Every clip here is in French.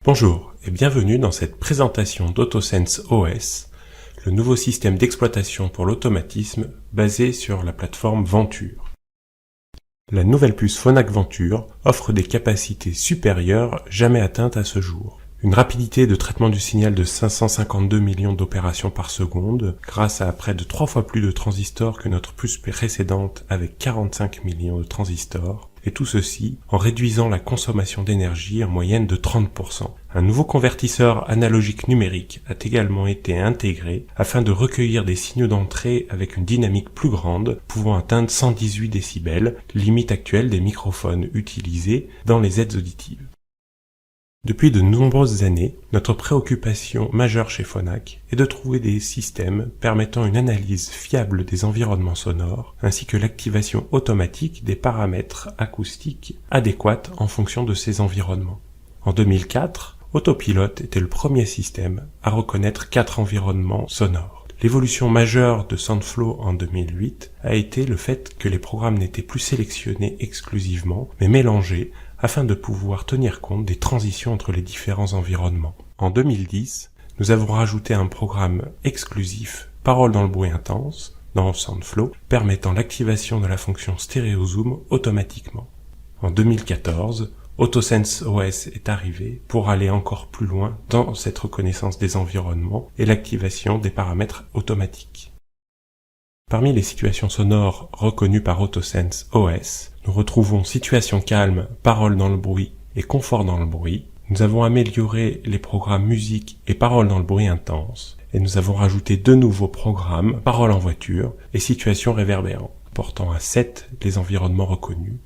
Bonjour et bienvenue dans cette présentation d'AutoSense OS, le nouveau système d'exploitation pour l'automatisme basé sur la plateforme Venture. La nouvelle puce Phonak Venture offre des capacités supérieures jamais atteintes à ce jour. Une rapidité de traitement du signal de 552 millions d'opérations par seconde grâce à près de 3 fois plus de transistors que notre puce précédente avec 45 millions de transistors, et tout ceci en réduisant la consommation d'énergie en moyenne de 30%. Un nouveau convertisseur analogique numérique a également été intégré afin de recueillir des signaux d'entrée avec une dynamique plus grande, pouvant atteindre 118 décibels, limite actuelle des microphones utilisés dans les aides auditives. Depuis de nombreuses années, notre préoccupation majeure chez Phonak est de trouver des systèmes permettant une analyse fiable des environnements sonores ainsi que l'activation automatique des paramètres acoustiques adéquats en fonction de ces environnements. En 2004, Autopilot était le premier système à reconnaître 4 environnements sonores. L'évolution majeure de Soundflow en 2008 a été le fait que les programmes n'étaient plus sélectionnés exclusivement, mais mélangés afin de pouvoir tenir compte des transitions entre les différents environnements. En 2010, nous avons rajouté un programme exclusif Parole dans le bruit intense dans Soundflow, permettant l'activation de la fonction stéréo zoom automatiquement. En 2014, AutoSense OS est arrivé pour aller encore plus loin dans cette reconnaissance des environnements et l'activation des paramètres automatiques. Parmi les situations sonores reconnues par AutoSense OS, nous retrouvons situation calme, parole dans le bruit et confort dans le bruit. Nous avons amélioré les programmes musique et parole dans le bruit intense. Et nous avons rajouté 2 nouveaux programmes, parole en voiture et situation réverbérante, portant à 7 les environnements reconnus.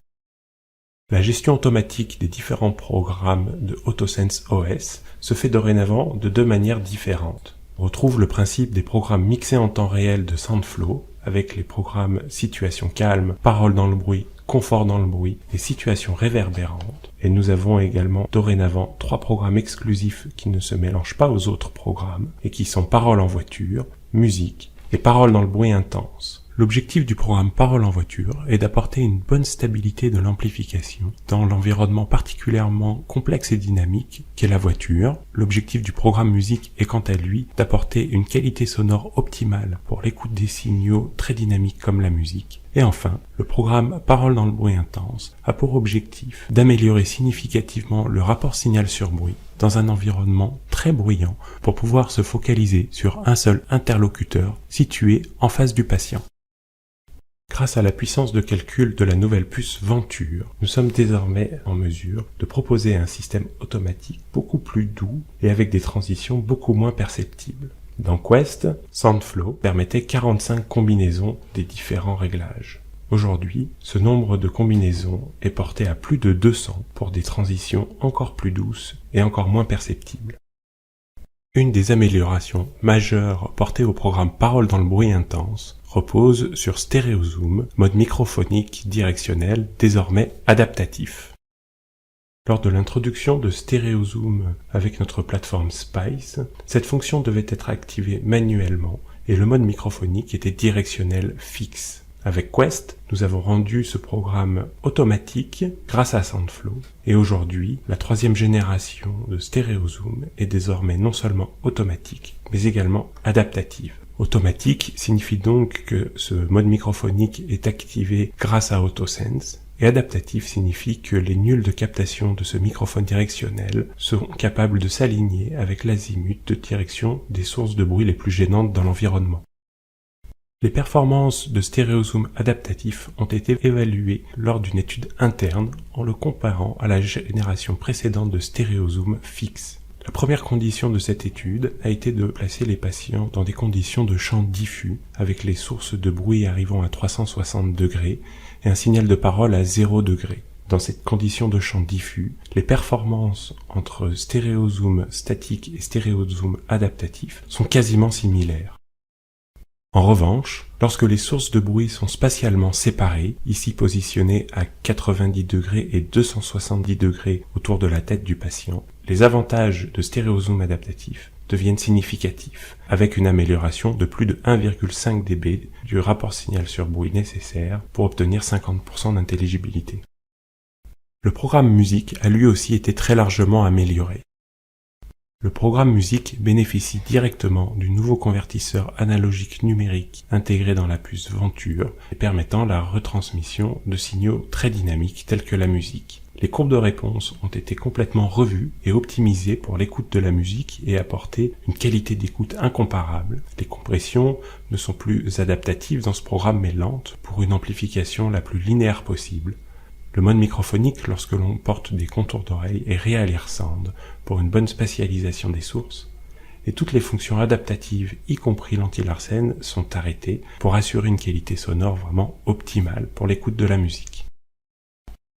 La gestion automatique des différents programmes de AutoSense OS se fait dorénavant de 2 manières différentes. On retrouve le principe des programmes mixés en temps réel de Soundflow, avec les programmes situation calme, parole dans le bruit, confort dans le bruit et situation réverbérante. Et nous avons également dorénavant 3 programmes exclusifs qui ne se mélangent pas aux autres programmes et qui sont parole en voiture, musique et parole dans le bruit intense. L'objectif du programme Parole en voiture est d'apporter une bonne stabilité de l'amplification dans l'environnement particulièrement complexe et dynamique qu'est la voiture. L'objectif du programme musique est quant à lui d'apporter une qualité sonore optimale pour l'écoute des signaux très dynamiques comme la musique. Et enfin, le programme Parole dans le bruit intense a pour objectif d'améliorer significativement le rapport signal sur bruit dans un environnement très bruyant pour pouvoir se focaliser sur un seul interlocuteur situé en face du patient. Grâce à la puissance de calcul de la nouvelle puce Venture, nous sommes désormais en mesure de proposer un système automatique beaucoup plus doux et avec des transitions beaucoup moins perceptibles. Dans Quest, Soundflow permettait 45 combinaisons des différents réglages. Aujourd'hui, ce nombre de combinaisons est porté à plus de 200 pour des transitions encore plus douces et encore moins perceptibles. Une des améliorations majeures portées au programme Parole dans le bruit intense repose sur Stereo Zoom, mode microphonique directionnel désormais adaptatif. Lors de l'introduction de Stereo Zoom avec notre plateforme Spice, cette fonction devait être activée manuellement et le mode microphonique était directionnel fixe. Avec Quest, nous avons rendu ce programme automatique grâce à Soundflow. Et aujourd'hui, la 3e génération de Stereo Zoom est désormais non seulement automatique, mais également adaptative. Automatique signifie donc que ce mode microphonique est activé grâce à AutoSense. Et adaptatif signifie que les nuls de captation de ce microphone directionnel seront capables de s'aligner avec l'azimut de direction des sources de bruit les plus gênantes dans l'environnement. Les performances de Stereo Zoom adaptatif ont été évaluées lors d'une étude interne en le comparant à la génération précédente de Stereo Zoom fixe. La première condition de cette étude a été de placer les patients dans des conditions de champ diffus avec les sources de bruit arrivant à 360 degrés et un signal de parole à 0 degré. Dans cette condition de champ diffus, les performances entre Stereo Zoom statique et Stereo Zoom adaptatif sont quasiment similaires. En revanche, lorsque les sources de bruit sont spatialement séparées, ici positionnées à 90 degrés et 270 degrés autour de la tête du patient, les avantages de Stereo Zoom adaptatif deviennent significatifs, avec une amélioration de plus de 1,5 dB du rapport signal sur bruit nécessaire pour obtenir 50% d'intelligibilité. Le programme musique a lui aussi été très largement amélioré. Le programme musique bénéficie directement du nouveau convertisseur analogique numérique intégré dans la puce Venture et permettant la retransmission de signaux très dynamiques tels que la musique. Les courbes de réponse ont été complètement revues et optimisées pour l'écoute de la musique et apporter une qualité d'écoute incomparable. Les compressions ne sont plus adaptatives dans ce programme mais lentes pour une amplification la plus linéaire possible. Le mode microphonique lorsque l'on porte des contours d'oreille est Real Ear Sound pour une bonne spatialisation des sources, et toutes les fonctions adaptatives, y compris l'anti-Larsen, sont arrêtées pour assurer une qualité sonore vraiment optimale pour l'écoute de la musique.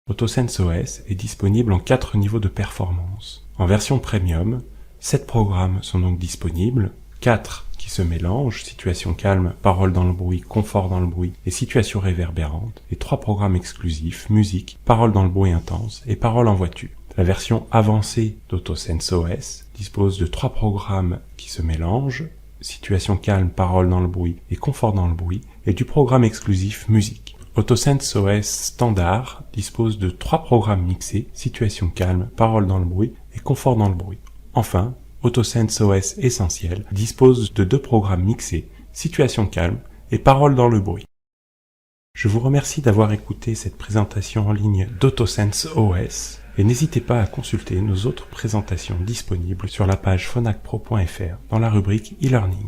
AutoSense OS est disponible en 4 niveaux de performance. En version premium, 7 programmes sont donc disponibles, 4 qui se mélangent, situation calme, parole dans le bruit, confort dans le bruit et situation réverbérante, et 3 programmes exclusifs, musique, parole dans le bruit intense et parole en voiture. La version avancée d'AutoSense OS dispose de 3 programmes qui se mélangent, situation calme, parole dans le bruit et confort dans le bruit, et du programme exclusif musique. AutoSense OS standard dispose de 3 programmes mixés, situation calme, parole dans le bruit et confort dans le bruit. Enfin, AutoSense OS Essentiel dispose de 2 programmes mixés, situation calme et parole dans le bruit. Je vous remercie d'avoir écouté cette présentation en ligne d'AutoSense OS et n'hésitez pas à consulter nos autres présentations disponibles sur la page phonacpro.fr dans la rubrique e-learning.